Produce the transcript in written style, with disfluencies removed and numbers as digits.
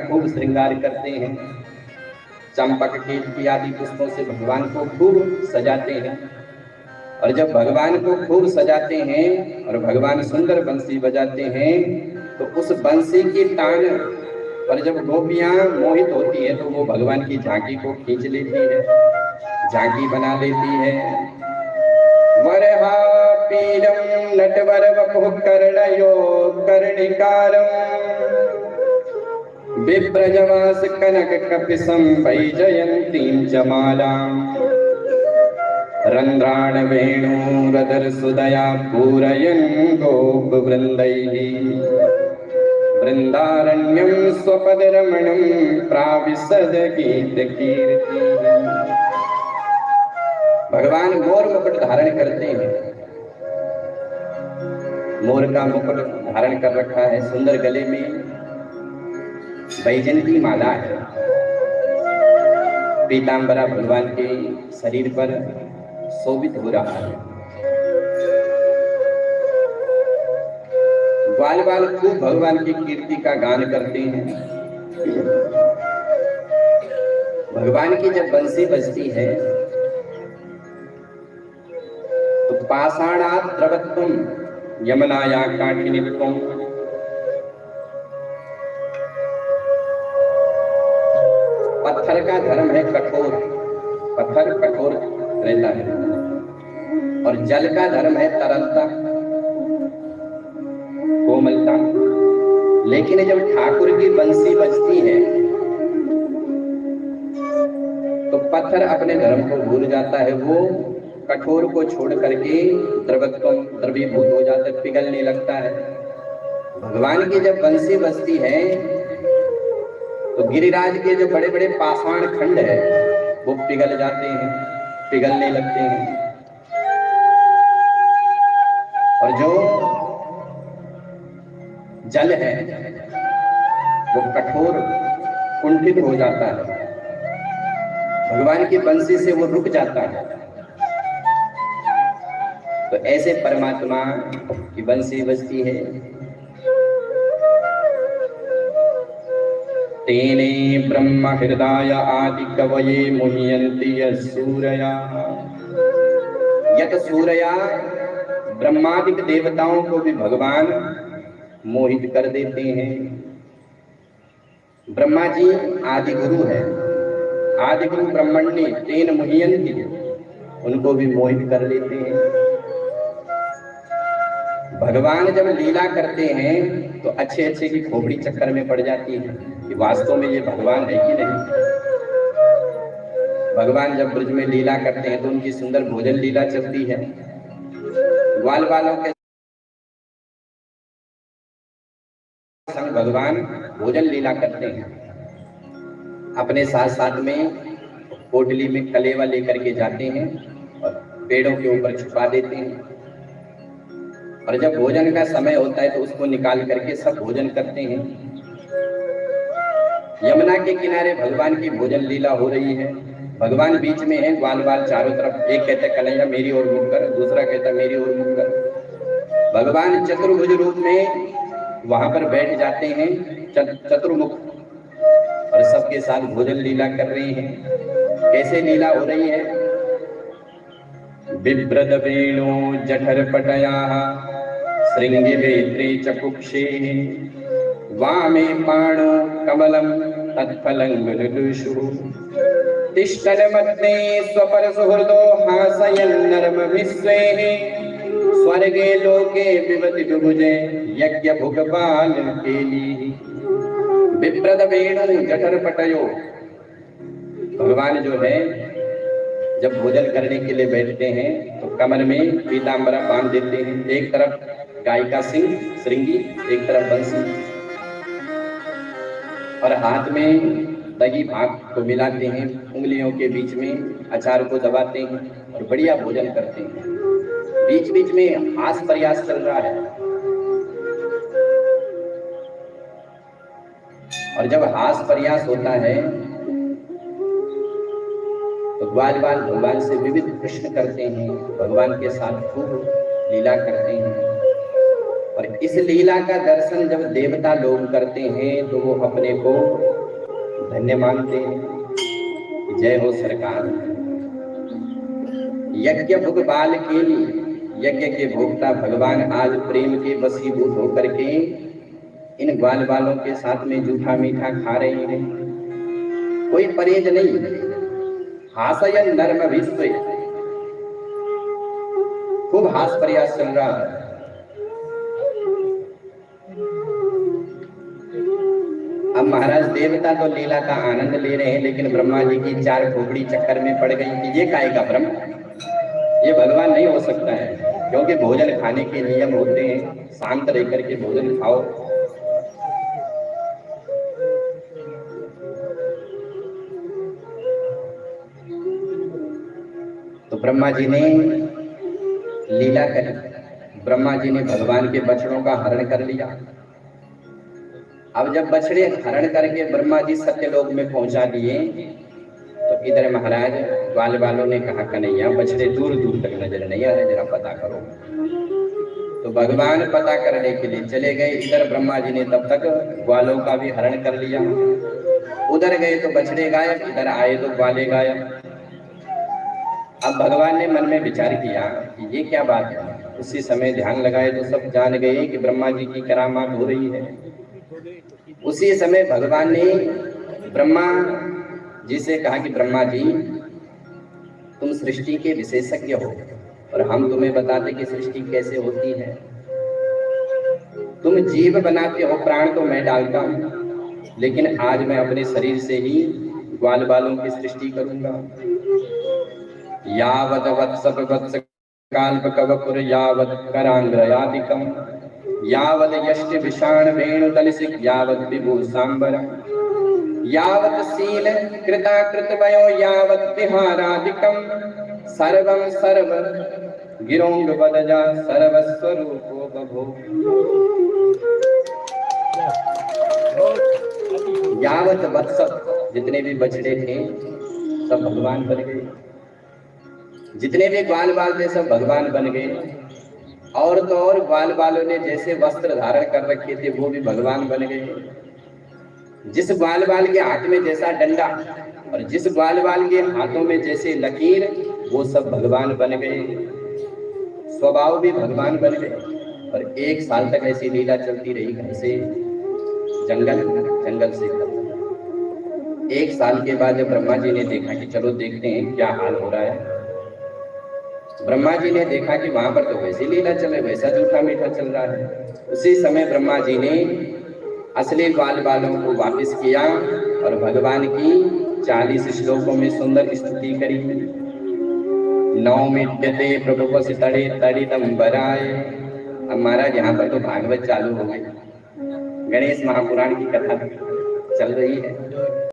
खूब श्रृंगार करते हैं। चंपक केतकी आदि पुष्पों से भगवान को खूब सजाते हैं। और जब भगवान को खूब सजाते हैं और भगवान सुंदर बंसी बजाते हैं तो उस बंसी की तान पर जब गोपियां मोहित होती है तो वो भगवान की झांकी को खींच लेती है, झांकी बना लेती है। वरहा पीरम नटवर वपुः कर्णयो कर्णिकारम विप्रजवास कनक कपिसं वैजयन्तीं च मालाम् रंध्राण वेणुरधर सुदया पूरयन् गोपवृन्दैः वृन्दारण्यं स्वपदरमणं प्राविशद गीतकीर्ति। भगवान मोर मुकुट धारण करते हैं। मोर का मुकुट धारण कर रखा है, सुंदर गले में वैजयंती माला है। पीतांबरा भगवान के शरीर पर शोभित हो रहा है। ग्वाल बाल खूब भगवान की कीर्ति का गान करते हैं। भगवान की जब बंसी बजती है तो पाषाणात् द्रवत्वं यमुनाया काठिन्यत्वं, पत्थर का धर्म है कठोर, पत्थर कठोर रहता है, और जल का धर्म है तरलता, कोमलता। लेकिन जब ठाकुर की बंसी बजती है तो पत्थर अपने धर्म को भूल जाता है, वो कठोर को छोड़ करके द्रवीभूत हो जाता है, पिघलने लगता है। भगवान की जब बंसी बजती है तो गिरिराज के जो बड़े बड़े पाषाण खंड है वो पिघल जाते हैं, पिघलने लगते हैं, और जो जल है वो कठोर कुंठित हो जाता है। भगवान की बंसी से वो रुक जाता है। तो ऐसे परमात्मा की बंसी बजती है। तेने ब्रह्म हृदय आदि कवये मुह्यन्ति सूरया। यत सूरया, ब्रह्मादिक देवताओं को भी भगवान मोहित कर देते हैं। ब्रह्मा जी आदि गुरु है, आदि गुरु ब्रह्मण्य तेन मुह्यन्ति, उनको भी मोहित कर लेते हैं। भगवान जब लीला करते हैं तो अच्छे अच्छे की खोपड़ी चक्कर में पड़ जाती है कि वास्तव में ये भगवान है कि नहीं। भगवान जब ब्रज में लीला करते हैं तो उनकी सुंदर भोजन लीला चलती है। ग्वाल बालों के संग भगवान भोजन लीला करते हैं। अपने साथ साथ में पोटली में कलेवा लेकर के जाते हैं और पेड़ों के ऊपर छुपा देते हैं, और जब भोजन का समय होता है तो उसको निकाल करके सब भोजन करते हैं। यमुना के किनारे भगवान की भोजन लीला हो रही है। भगवान बीच में है, ग्वाल बाल चारों तरफ, एक कहता कन्हैया मेरी ओर मुड़ कर, दूसरा कहता मेरी ओर मुड़ कर। भगवान चतुर्भुज रूप में वहां पर बैठ जाते हैं, चतुर्मुख, और सबके साथ भोजन लीला कर रही हैं। कैसे लीला हो रही है? बिभ्रद वेणु जठर पटयाः श्रृंगे वेत्रे चकुक्षे वामे पाणो कमलं तत्फलं मृदुषु तिष्ठन् मध्ये स्वपर सुहृदो हासयन् नर्म विश्वेः स्वर्गे लोके विवति विभुजे यज्ञ भुगपाल केली। बिभ्रद वेणु जठर पटयो, भगवान जो है जब भोजन करने के लिए बैठते हैं तो कमर में पीतांबरा बांध देते हैं। एक तरफ गाय का सिंह श्रृंगी, एक तरफ बंसी, और हाथ में दही भाग को मिलाते हैं, उंगलियों के बीच में अचार को दबाते हैं और बढ़िया भोजन करते हैं। बीच बीच में हास प्रयास चल रहा है, और जब हास प्रयास होता है तो ग्वाल बाल भगवान से विविध प्रश्न करते हैं, भगवान के साथ खूब लीला करते हैं। और इस लीला का दर्शन जब देवता लोग करते हैं तो वो अपने को धन्य मानते हैं। जय हो सरकार। यज्ञ भोग बाल के यज्ञ के भोक्ता भगवान आज प्रेम के वशीभूत होकर के इन ग्वाल बालों के साथ में जूठा मीठा खा रहे हैं। कोई परहेज नहीं। हासयन नर्म विश्व, खूब हास प्रयास चल रहा है। अब महाराज देवता तो लीला का आनंद ले रहे हैं, लेकिन ब्रह्मा जी की चार खोपड़ी चक्कर में पड़ गई कि ये काहे का ब्रह्म, ये भगवान नहीं हो सकता है। क्योंकि भोजन खाने के नियम होते हैं, शांत रह करके भोजन खाओ। तो ब्रह्मा जी ने लीला करी। ब्रह्मा जी ने भगवान के बछड़ों का हरण कर लिया। अब जब बछड़े हरण करके ब्रह्मा जी सत्यलोक में पहुंचा दिए, तो इधर महाराज ग्वाल वालों ने कहा, कन्हैया बछड़े दूर दूर तक नजर नहीं आ रहे, जरा पता करो। तो भगवान पता करने के लिए चले गए। इधर ब्रह्मा जी ने तब तक ग्वालों का भी हरण कर लिया। उधर गए तो बछड़े गायब, इधर आए तो ग्वाले गायब। अब भगवान ने मन में विचार किया कि ये क्या बात है। उसी समय ध्यान लगाए तो सब जान गए कि ब्रह्मा जी की करामात हो रही है। उसी समय भगवान ने ब्रह्मा जी से कहा कि ब्रह्मा जी, तुम सृष्टि के विशेषज्ञ हो और हम तुम्हें बताते कि सृष्टि कैसे होती है। तुम जीव बनाते हो, प्राण तो मैं डालता हूं, लेकिन आज मैं अपने शरीर से ही ग्वाल बालों की सृष्टि करूंगा। यावत वत्स वत्स काल्प कवपुर यावत करांग्रयादिकम यावत यष्टि विषाण वेणु दलिसिक यावत विभु सांबरम यावत शील कृता कृतवयो यावत विहारादिकम सर्वं सर्व गिरोंग वदजा सर्वस्वरूपो बभो। यावत वत्स, जितने भी बछड़े थे सब भगवान बन गए। जितने भी ग्वाल बाल थे सब भगवान बन गए। और तो और ग्वाल बालों ने जैसे वस्त्र धारण कर रखे थे वो भी भगवान बन गए। जिस ग्वाल बाल के हाथ में जैसा डंडा और जिस ग्वाल बाल के हाथों में जैसे लकीर, वो सब भगवान बन गए। स्वभाव भी भगवान बन गए। और 1 साल तक ऐसी लीला चलती रही। घर से जंगल, जंगल से घर। 1 साल के बाद जब ब्रह्मा जी ने देखा कि चलो देखते हैं क्या हाल हो रहा है, ब्रह्मा जी ने देखा कि वहां पर तो वैसी लीला चले, वैसा जूठा मीठा चल रहा है। उसी समय ब्रह्मा जी ने असली ग्वाल बालों को वापस किया और भगवान की 40 श्लोकों में सुंदर स्तुति करी। नौमित्यते प्रभुपसि तड़े तड़ितंबराय। अब महाराज यहाँ पर तो भागवत चालू हो गई, गणेश महापुराण की कथा चल रही है।